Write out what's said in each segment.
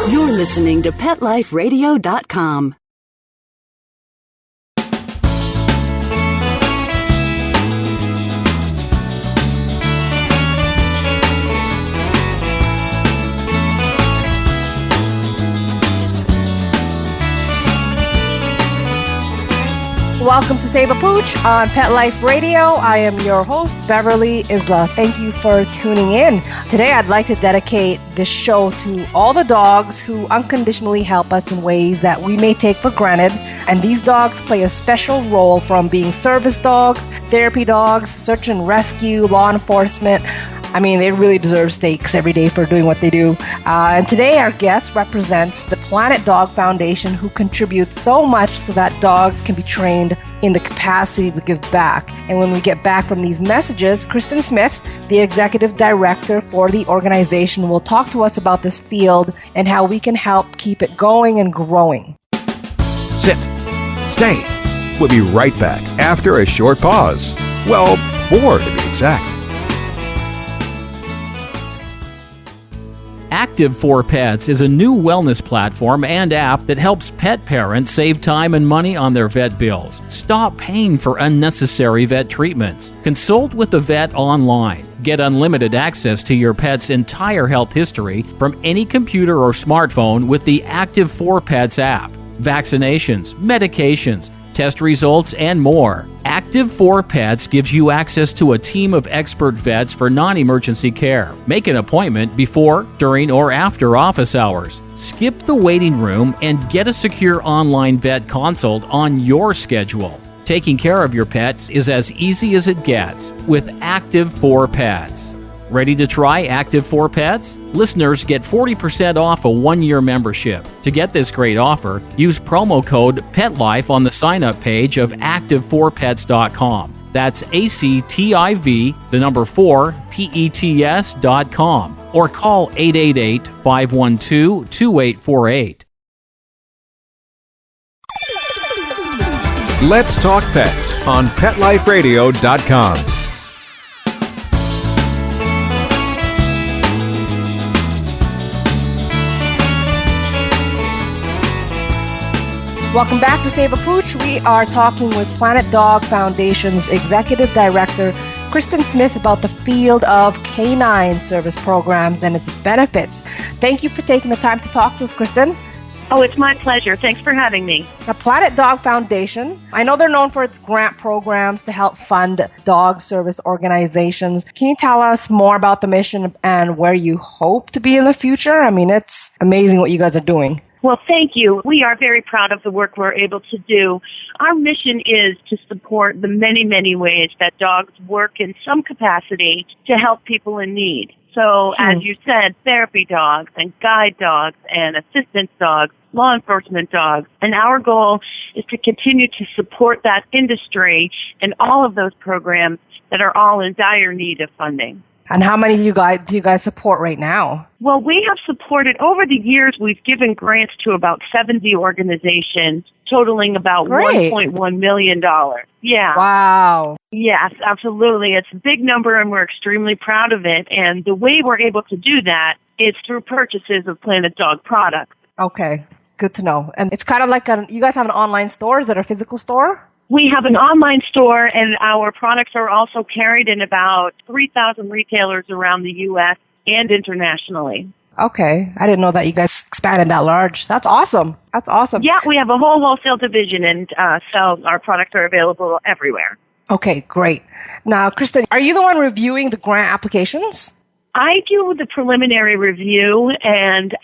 You're listening to PetLifeRadio.com. Welcome to Save a Pooch on Pet Life Radio. I am your host, Beverly Isla. Thank you for tuning in. Today, I'd like to dedicate this show to all the dogs who unconditionally help us in ways that we may take for granted. And these dogs play a special role, from being service dogs, therapy dogs, search and rescue, law enforcement. I mean, they really deserve steaks every day for doing what they do. And today, our guest represents the Planet Dog Foundation, who contributes so much so that dogs can be trained in the capacity to give back. And when we get back from these messages, Kristen Smith, the executive director for the organization, will talk to us about this field and how we can help keep it going and growing. Sit. Stay. We'll be right back after a short pause. Well, 4 to be exact. Active for Pets is a new wellness platform and app that helps pet parents save time and money on their vet bills. Stop paying for unnecessary vet treatments. Consult with the vet online. Get unlimited access to your pet's entire health history from any computer or smartphone with the Active for Pets app. Vaccinations, medications, test results, and more. Active for Pets gives you access to a team of expert vets for non-emergency care. Make an appointment before, during, or after office hours. Skip the waiting room and get a secure online vet consult on your schedule. Taking care of your pets is as easy as it gets with Active for Pets. Ready to try Active for Pets? Listeners get 40% off a 1-year membership. To get this great offer, use promo code PETLIFE on the sign-up page of active4pets.com. That's ACTIV, the number 4, PETS.com. Or call 888-512-2848. Let's talk pets on PetLifeRadio.com. Welcome back to Save a Pooch. We are talking with Planet Dog Foundation's Executive Director, Kristen Smith, about the field of canine service programs and its benefits. Thank you for taking the time to talk to us, Kristen. Oh, it's my pleasure. Thanks for having me. The Planet Dog Foundation, I know they're known for its grant programs to help fund dog service organizations. Can you tell us more about the mission and where you hope to be in the future? I mean, it's amazing what you guys are doing. Well, thank you. We are very proud of the work we're able to do. Our mission is to support the many, many ways that dogs work in some capacity to help people in need. So, as you said, therapy dogs and guide dogs and assistance dogs, law enforcement dogs. And our goal is to continue to support that industry and all of those programs that are all in dire need of funding. And how many do you guys support right now? Well, we have supported, over the years, we've given grants to about 70 organizations, totaling about $1.1 million. Yeah. Wow. Yes, absolutely. It's a big number, and we're extremely proud of it. And the way we're able to do that is through purchases of Planet Dog products. Okay, good to know. And it's kind of like you guys have an online store? Is it a physical store? We have an online store, and our products are also carried in about 3,000 retailers around the U.S. and internationally. Okay. I didn't know that you guys expanded that large. That's awesome. That's awesome. Yeah, we have a whole wholesale division, and so our products are available everywhere. Okay, great. Now, Kristen, are you the one reviewing the grant applications? I do the preliminary review and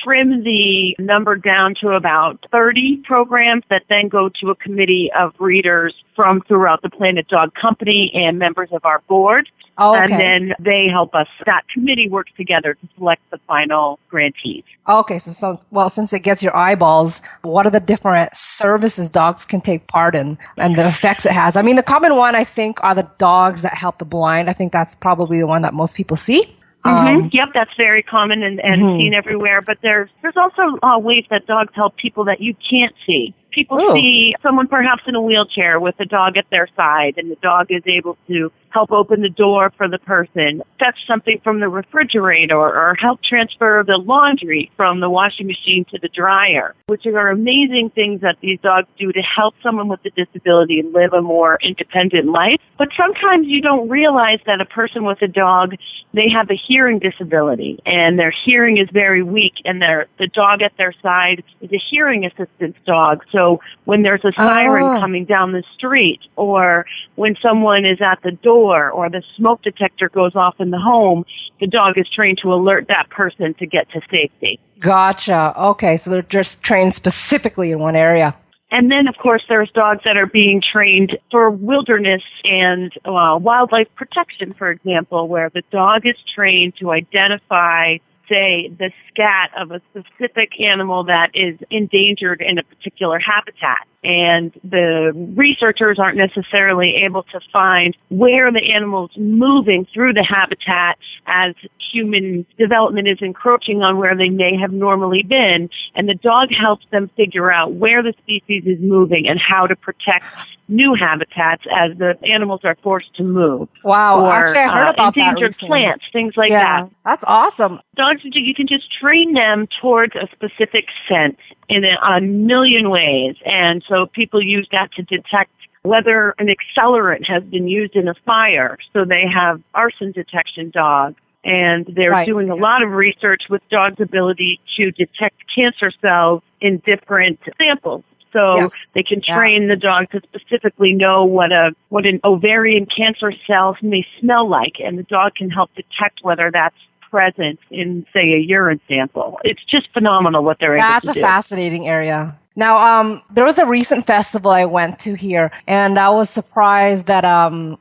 trim the number down to about 30 programs that then go to a committee of readers from throughout the Planet Dog Company and members of our board. Oh, okay. And then they help us. That committee works together to select the final grantees. Okay, so since it gets your eyeballs, what are the different services dogs can take part in and the effects it has? I mean, the common one, I think, are the dogs that help the blind. I think that's probably the one that most people see. Yep, that's very common and seen everywhere. But there's also ways that dogs help people that you can't see. People Ooh. see someone perhaps in a wheelchair with a dog at their side, and the dog is able to help open the door for the person, fetch something from the refrigerator, or help transfer the laundry from the washing machine to the dryer, which are amazing things that these dogs do to help someone with a disability live a more independent life. But sometimes you don't realize that a person with a dog, they have a hearing disability, and their hearing is very weak, and the dog at their side is a hearing assistance dog. So when there's a siren coming down the street, or when someone is at the door, or the smoke detector goes off in the home, the dog is trained to alert that person to get to safety. Gotcha. Okay, so they're just trained specifically in one area. And then, of course, there's dogs that are being trained for wilderness and wildlife protection, for example, where the dog is trained to identify, say, the scat of a specific animal that is endangered in a particular habitat. And the researchers aren't necessarily able to find where the animal's moving through the habitat as human development is encroaching on where they may have normally been. And the dog helps them figure out where the species is moving and how to protect new habitats as the animals are forced to move. Wow, or, actually I heard about that endangered recently. plants, things like that. That's awesome. Dogs, you can just train them towards a specific scent in a million ways. And so people use that to detect whether an accelerant has been used in a fire. So they have arson detection dogs. And they're doing a lot of research with dogs' ability to detect cancer cells in different samples. So they can train the dog to specifically know what an ovarian cancer cell may smell like, and the dog can help detect whether that's present in, say, a urine sample. It's just phenomenal what they're able to do. That's a fascinating area. Now, there was a recent festival I went to here, and I was surprised that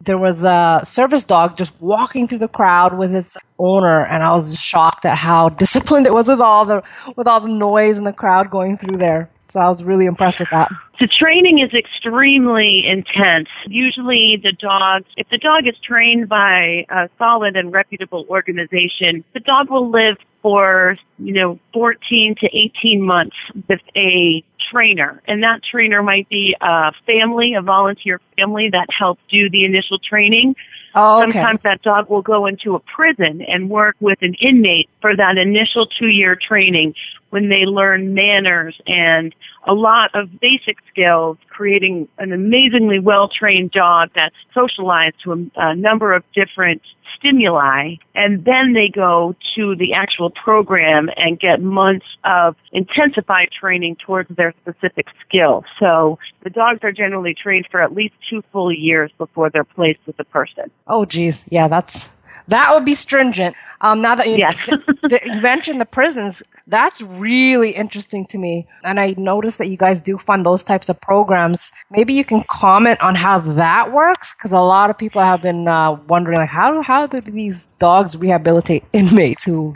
there was a service dog just walking through the crowd with his owner, and I was just shocked at how disciplined it was with all the noise and the crowd going through there. So I was really impressed with that. The training is extremely intense. Usually if the dog is trained by a solid and reputable organization, the dog will live for, 14 to 18 months with a trainer. And that trainer might be a volunteer family that helps do the initial training. Oh, okay. Sometimes that dog will go into a prison and work with an inmate for that initial 2-year training when they learn manners and a lot of basic skills, creating an amazingly well-trained dog that's socialized to a number of different stimuli. And then they go to the actual program and get months of intensified training towards their specific skill. So the dogs are generally trained for at least 2 full years before they're placed with the person. Oh, geez. Yeah, that would be stringent. Now that you mentioned the prisons, that's really interesting to me. And I noticed that you guys do fund those types of programs. Maybe you can comment on how that works, because a lot of people have been wondering, like, how do these dogs rehabilitate inmates who,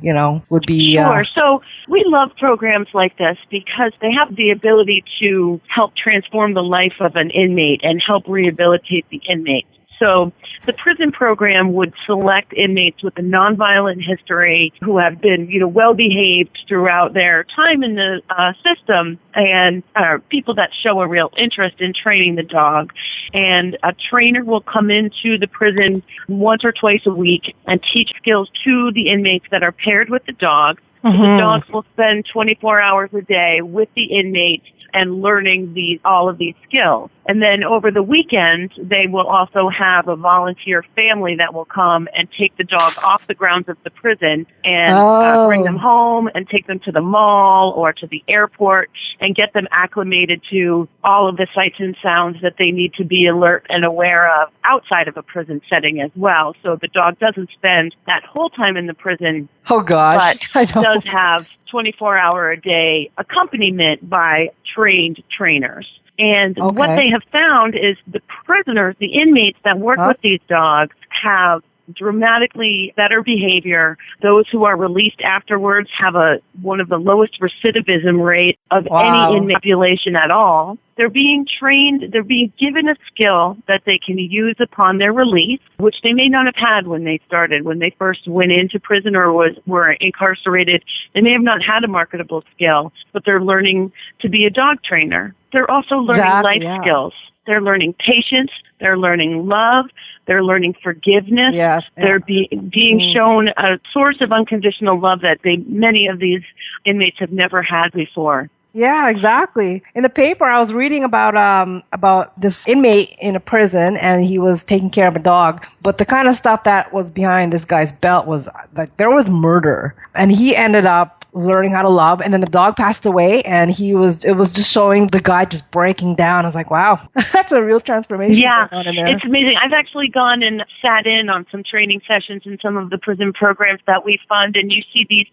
would be... Sure. So we love programs like this because they have the ability to help transform the life of an inmate and help rehabilitate the inmate. So the prison program would select inmates with a nonviolent history who have been, well-behaved throughout their time in the system, and people that show a real interest in training the dog. And a trainer will come into the prison once or twice a week and teach skills to the inmates that are paired with the dog. Mm-hmm. So the dogs will spend 24 hours a day with the inmates and learning all of these skills. And then over the weekend, they will also have a volunteer family that will come and take the dog off the grounds of the prison and bring them home and take them to the mall or to the airport and get them acclimated to all of the sights and sounds that they need to be alert and aware of outside of a prison setting as well. So the dog doesn't spend that whole time in the prison. Oh, gosh. But does have 24-hour-a-day accompaniment by trained trainers. And what they have found is the prisoners, the inmates that work with these dogs, have dramatically better behavior. Those who are released afterwards have one of the lowest recidivism rates of any inmate population at all. They're being trained, they're being given a skill that they can use upon their release, which they may not have had when they started. When they first went into prison or were incarcerated, they may have not had a marketable skill, but they're learning to be a dog trainer. They're also learning life skills. They're learning patience. They're learning love. They're learning forgiveness. Yes. They're being shown a source of unconditional love that many of these inmates have never had before. Yeah, exactly. In the paper, I was reading about this inmate in a prison, and he was taking care of a dog. But the kind of stuff that was behind this guy's belt was like there was murder, and he ended up learning how to love. And then the dog passed away, and it was just showing the guy just breaking down. I was like, wow, that's a real transformation. Yeah, going on in there. It's amazing. I've actually gone and sat in on some training sessions in some of the prison programs that we fund, and you see these,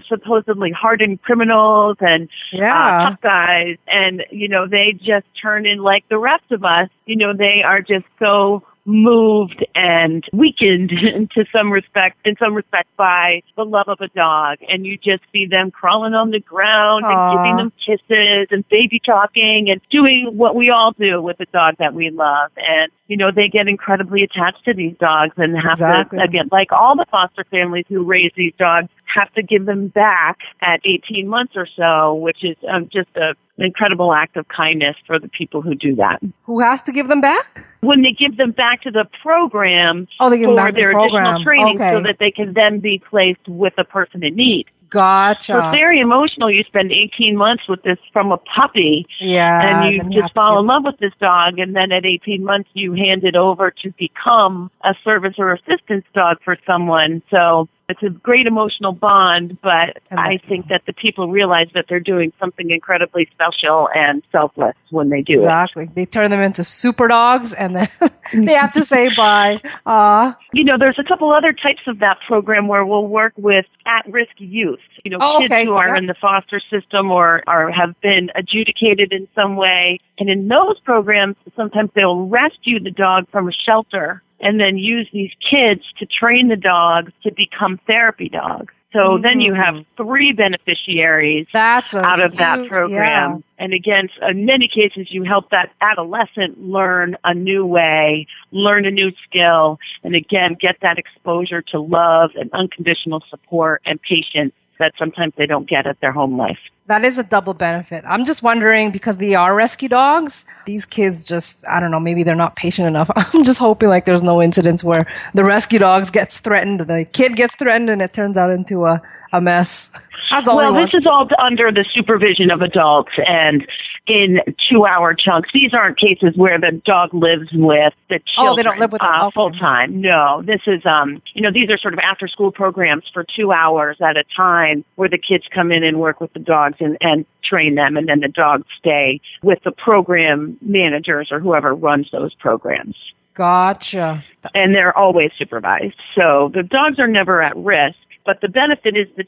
supposedly hardened criminals and tough guys, and, they just turn in like the rest of us. They are just so moved and weakened in some respect by the love of a dog, and you just see them crawling on the ground and giving them kisses and baby talking and doing what we all do with a dog that we love. And they get incredibly attached to these dogs and have to, again, like all the foster families who raise these dogs, have to give them back at 18 months or so, which is just an incredible act of kindness for the people who do that. Who has to give them back? When they give them back to the program they give for them back their to the program. additional training so that they can then be placed with a person in need. Gotcha. So it's very emotional. You spend 18 months with this from a puppy, and you just fall in love with this dog, and then at 18 months you hand it over to become a service or assistance dog for someone. So it's a great emotional bond, but I think that the people realize that they're doing something incredibly special and selfless when they do it. Exactly. They turn them into super dogs, and then they have to say bye. There's a couple other types of that program where we'll work with at-risk youth. Kids who are in the foster system or have been adjudicated in some way. And in those programs, sometimes they'll rescue the dog from a shelter and then use these kids to train the dogs to become therapy dogs. So then you have 3 beneficiaries out of that program. Yeah. And again, in many cases, you help that adolescent learn a new way, learn a new skill, and again, get that exposure to love and unconditional support and patience that sometimes they don't get at their home life. That is a double benefit. I'm just wondering, because they are rescue dogs, these kids just, I don't know, maybe they're not patient enough. I'm just hoping like there's no incidents where the rescue dogs gets threatened, the kid gets threatened, and it turns out into a mess. This is all under the supervision of adults and in 2-hour chunks. These aren't cases where the dog lives with the children they don't live with them. full time. No, this is, these are sort of after school programs for 2 hours at a time where the kids come in and work with the dogs and train them, and then the dogs stay with the program managers or whoever runs those programs. Gotcha. And they're always supervised. So the dogs are never at risk. But the benefit is the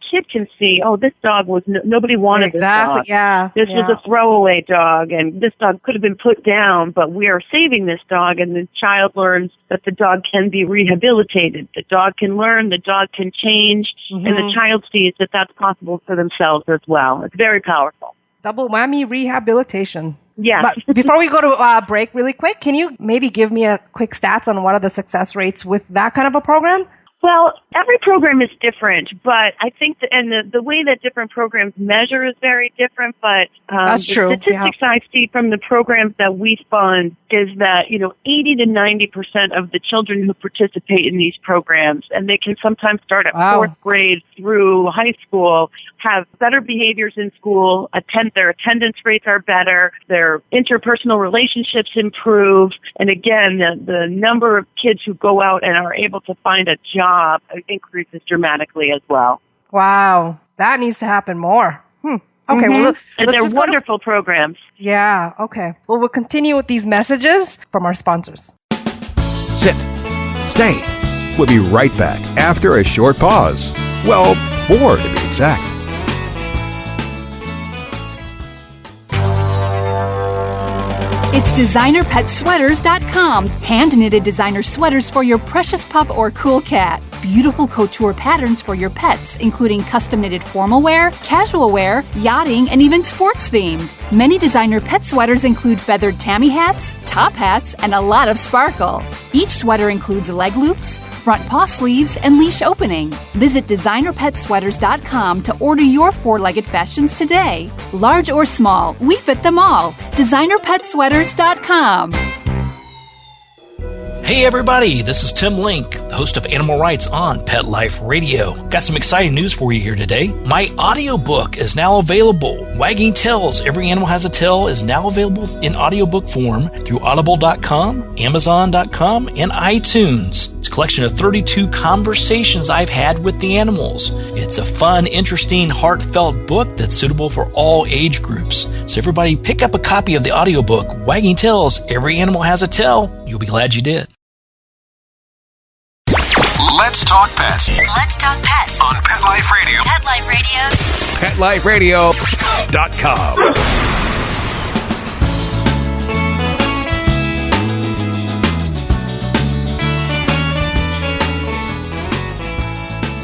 kid can see, this dog was, nobody wanted this dog. This was a throwaway dog, and this dog could have been put down, but we are saving this dog, and the child learns that the dog can be rehabilitated. The dog can learn, the dog can change, and the child sees that that's possible for themselves as well. It's very powerful. Double whammy rehabilitation. Yeah. But before we go to break really quick, can you maybe give me a quick stats on what are the success rates with that kind of a program? Well, every program is different, but I think the way that different programs measure is very different, but that's true. The statistics I see from the programs that we fund is that, 80 to 90% of the children who participate in these programs, and they can sometimes start at 4th grade through high school, have better behaviors in school, their attendance rates are better, their interpersonal relationships improve, and again, the number of kids who go out and are able to find a job increases dramatically as well. Wow. That needs to happen more. Okay, well, and they're wonderful programs. Yeah, okay. Well, we'll continue with these messages from our sponsors. Sit. Stay. We'll be right back after a short pause. Well, 4 to be exact. It's designerpetsweaters.com. Hand-knitted designer sweaters for your precious pup or cool cat. Beautiful couture patterns for your pets, including custom-knitted formal wear, casual wear, yachting, and even sports-themed. Many designer pet sweaters include feathered tammy hats, top hats, and a lot of sparkle. Each sweater includes leg loops, front paw sleeves, and leash opening. Visit designerpetsweaters.com to order your four-legged fashions today. Large or small, we fit them all. designerpetsweaters.com. Hey everybody, this is Tim Link, the host of Animal Rights on Pet Life Radio. Got some exciting news for you here today. My audiobook is now available. Wagging Tails, Every Animal Has a Tail is now available in audiobook form through audible.com, amazon.com, and iTunes. It's a collection of 32 conversations I've had with the animals. It's a fun, interesting, heartfelt book that's suitable for all age groups. So everybody pick up a copy of the audiobook, Wagging Tails, Every Animal Has a Tail. You'll be glad you did. Let's talk pets. Let's talk pets On Pet Life Radio. Pet Life Radio. PetLifeRadio.com.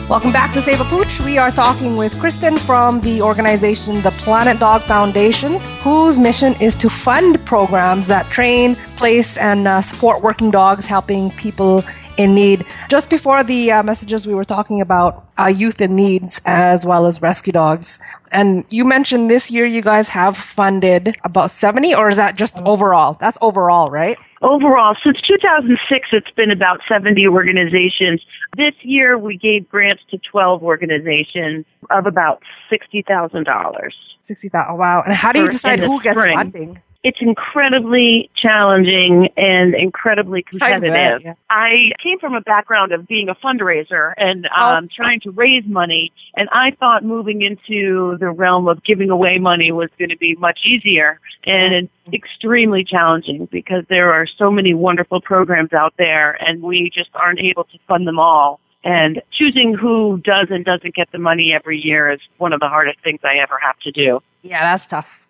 Welcome back to Save a Pooch. We are talking with Kristen from the organization the Planet Dog Foundation, whose mission is to fund programs that train, place, and support working dogs, helping people in need. Just before the messages, we were talking about youth in needs as well as rescue dogs. And you mentioned this year you guys have funded about 70, or is that just overall? That's overall, right? Overall, since 2006, it's been about 70 organizations. This year, we gave grants to 12 organizations of about $60,000. $60,000. Wow. And how do you decide who gets funding? It's incredibly challenging and incredibly competitive. I bet, yeah. I came from a background of being a fundraiser and trying to raise money, and I thought moving into the realm of giving away money was going to be much easier, and it's extremely challenging because there are so many wonderful programs out there, and we just aren't able to fund them all. And choosing who does and doesn't get the money every year is one of the hardest things I ever have to do. Yeah, that's tough.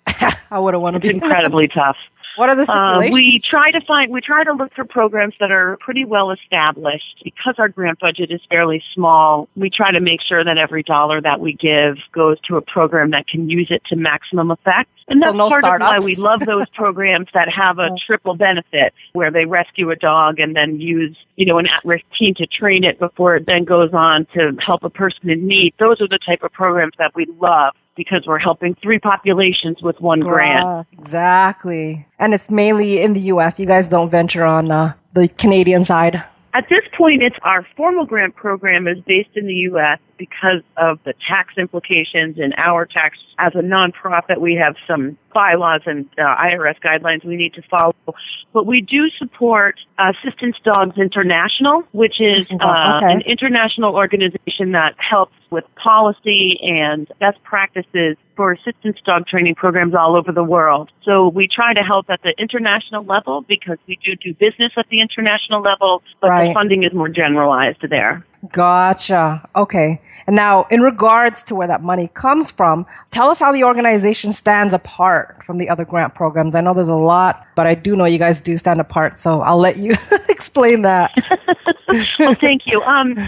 I wouldn't want to be. It's incredibly tough. What are the stipulations? We try to look for programs that are pretty well established. Because our grant budget is fairly small, we try to make sure that every dollar that we give goes to a program that can use it to maximum effect. And that's part of why we love those programs that have a triple benefit, where they rescue a dog and then use, an at-risk team to train it before it then goes on to help a person in need. Those are the type of programs that we love, because we're helping 3 populations with 1 grant. Exactly. And it's mainly in the U.S. You guys don't venture on the Canadian side. At this point, our formal grant program is based in the U.S. because of the tax implications and our tax. As a nonprofit, we have some bylaws and IRS guidelines we need to follow. But we do support Assistance Dogs International, which is an international organization that helps with policy and best practices for assistance dog training programs all over the world. So we try to help at the international level because we do business at the international level, but the funding is more generalized there. Gotcha. Okay. And now, in regards to where that money comes from, tell us how the organization stands apart from the other grant programs. I know there's a lot, but I do know you guys do stand apart, so I'll let you explain that. Well, thank you. I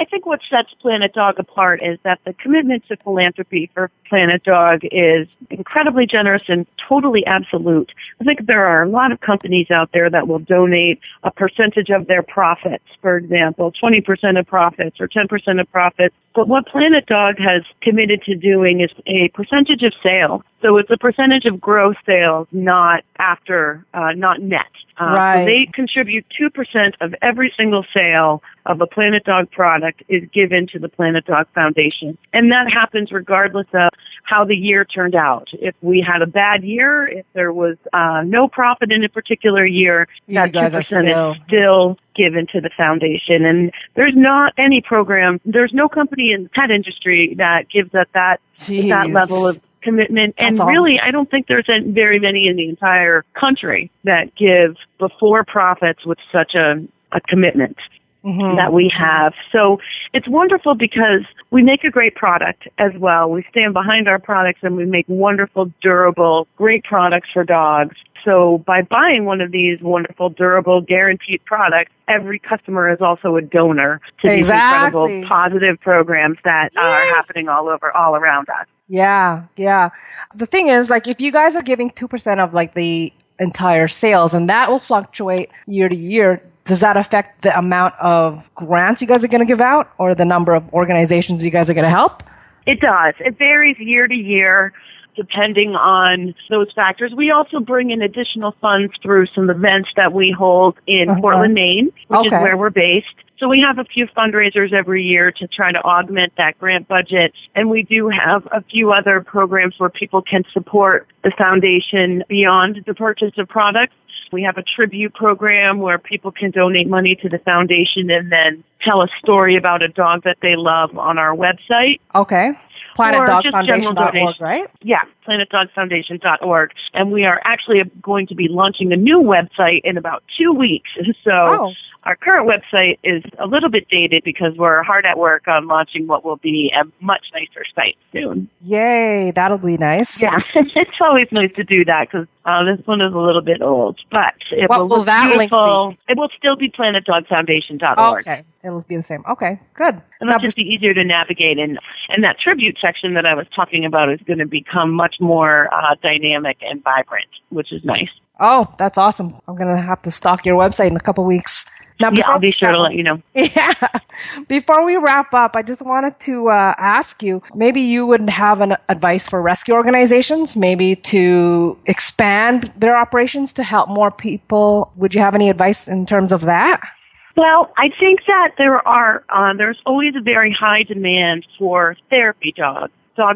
think what sets Planet Dog apart is that the commitment to philanthropy for Planet Dog is incredibly generous and totally absolute. I think there are a lot of companies out there that will donate a percentage of their profits, for example, 20% of profits or 10% of profits. But what Planet Dog has committed to doing is a percentage of sales. So it's a percentage of gross sales, not net. So they contribute 2% of every single sale of a Planet Dog product is given to the Planet Dog Foundation. And that happens regardless of how the year turned out. If we had a bad year, if there was no profit in a particular year, that 2% is still given to the foundation. And there's not any program, there's no company in the pet industry that gives us that level of commitment. And really, I don't think there's very many in the entire country that give before profits with such a commitment. that we have. So it's wonderful because we make a great product as well. We stand behind our products and we make wonderful, durable, great products for dogs. So by buying one of these wonderful, durable, guaranteed products, every customer is also a donor to these incredible positive programs that are happening all around us. Yeah, yeah. The thing is, like, if you guys are giving 2% of like the entire sales, and that will fluctuate year to year, does that affect the amount of grants you guys are going to give out or the number of organizations you guys are going to help? It does. It varies year to year depending on those factors. We also bring in additional funds through some events that we hold in Portland, Maine, which is where we're based. So we have a few fundraisers every year to try to augment that grant budget. And we do have a few other programs where people can support the foundation beyond the purchase of products. We have a tribute program where people can donate money to the foundation and then tell a story about a dog that they love on our website. Okay. PlanetDogFoundation.org, right? Yeah, PlanetDogFoundation.org. And we are actually going to be launching a new website in about 2 weeks. So our current website is a little bit dated because we're hard at work on launching what will be a much nicer site soon. Yay, that'll be nice. Yeah, it's always nice to do that because this one is a little bit old, but it will look beautiful. It will still be PlanetDogFoundation.org. Okay, it'll be the same. Okay, good. And it'll just be easier to navigate. And that tribute section that I was talking about is going to become much more dynamic and vibrant, which is nice. Oh, that's awesome. I'm going to have to stalk your website in a couple weeks. Now, I'll be sure to let you know. Yeah. Before we wrap up, I just wanted to ask you, maybe you would have an advice for rescue organizations, maybe to expand their operations to help more people. Would you have any advice in terms of that? Well, I think that there's always a very high demand for therapy dogs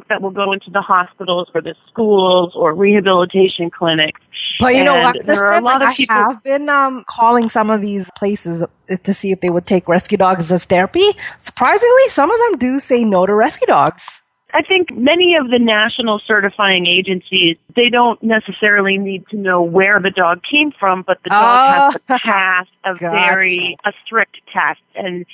that will go into the hospitals or the schools or rehabilitation clinics. But you know what, there are a lot of people. I have been calling some of these places to see if they would take rescue dogs as therapy. Surprisingly, some of them do say no to rescue dogs. I think many of the national certifying agencies, they don't necessarily need to know where the dog came from, but the dog has to pass a strict test and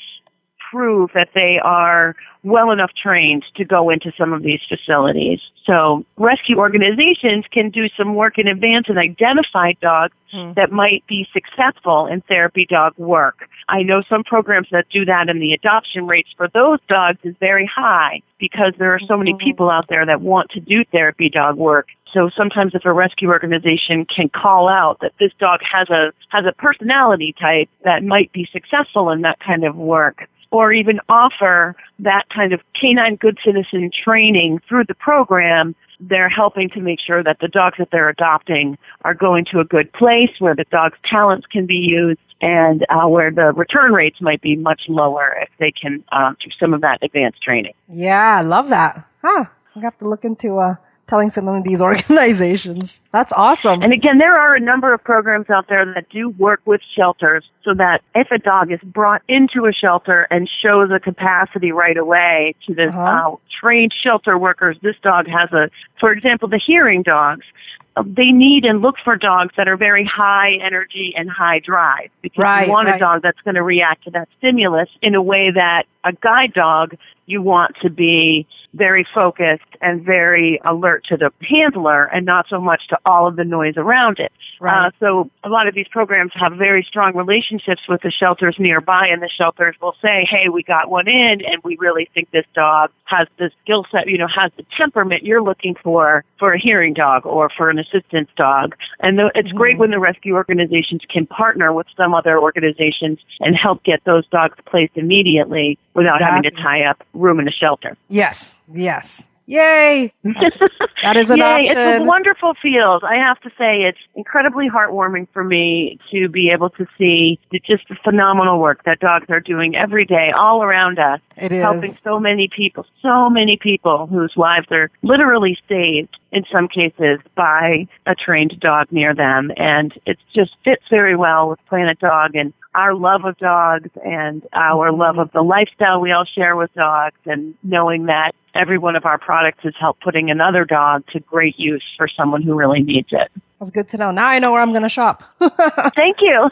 prove that they are well enough trained to go into some of these facilities. So rescue organizations can do some work in advance and identify dogs that might be successful in therapy dog work. I know some programs that do that, and the adoption rates for those dogs is very high because there are so many people out there that want to do therapy dog work. So sometimes if a rescue organization can call out that this dog has a personality type that might be successful in that kind of work, or even offer that kind of canine good citizen training through the program, they're helping to make sure that the dogs that they're adopting are going to a good place where the dog's talents can be used and where the return rates might be much lower if they can do some of that advanced training. Yeah, I love that. I have to look into telling some of these organizations. That's awesome. And again, there are a number of programs out there that do work with shelters so that if a dog is brought into a shelter and shows a capacity right away to the trained shelter workers, this dog has for example, the hearing dogs, they need and look for dogs that are very high energy and high drive because you want a dog that's going to react to that stimulus in a way that a guide dog you want to be very focused and very alert to the handler and not so much to all of the noise around it. Right. So a lot of these programs have very strong relationships with the shelters nearby, and the shelters will say, hey, we got one in, and we really think this dog has the skill set, has the temperament you're looking for a hearing dog or for an assistance dog. And it's great when the rescue organizations can partner with some other organizations and help get those dogs placed immediately without having to tie up room in a shelter. Yes. Yay! That is an option. It's a wonderful field. I have to say it's incredibly heartwarming for me to be able to see just the phenomenal work that dogs are doing every day all around us. It is. Helping so many people whose lives are literally saved in some cases by a trained dog near them. And it just fits very well with Planet Dog and our love of dogs and our love of the lifestyle we all share with dogs, and knowing that every one of our products has helped putting another dog to great use for someone who really needs it. That's good to know. Now I know where I'm going to shop. Thank you.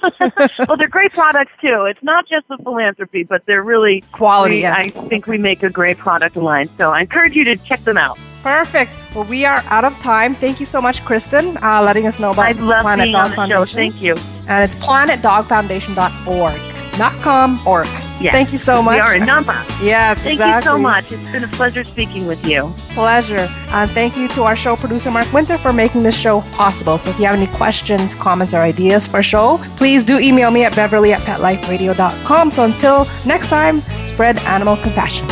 Well, they're great products, too. It's not just the philanthropy, but they're really quality, yes. I think we make a great product line. So I encourage you to check them out. Perfect. Well, we are out of time. Thank you so much, Kristen, letting us know about I love Planet being Dog on the Foundation. show. Thank you. And it's planetdogfoundation.org. Not com, org. Yes. Thank you so much. We are a nonprofit. Yes, Thank exactly. you so much. It's been a pleasure speaking with you. Pleasure. And thank you to our show producer, Mark Winter, for making this show possible. So if you have any questions, comments, or ideas for a show, please do email me at beverly@petliferadio.com. So until next time, spread animal compassion.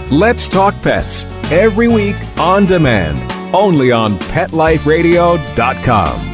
Let's Talk Pets, every week on demand, only on PetLifeRadio.com.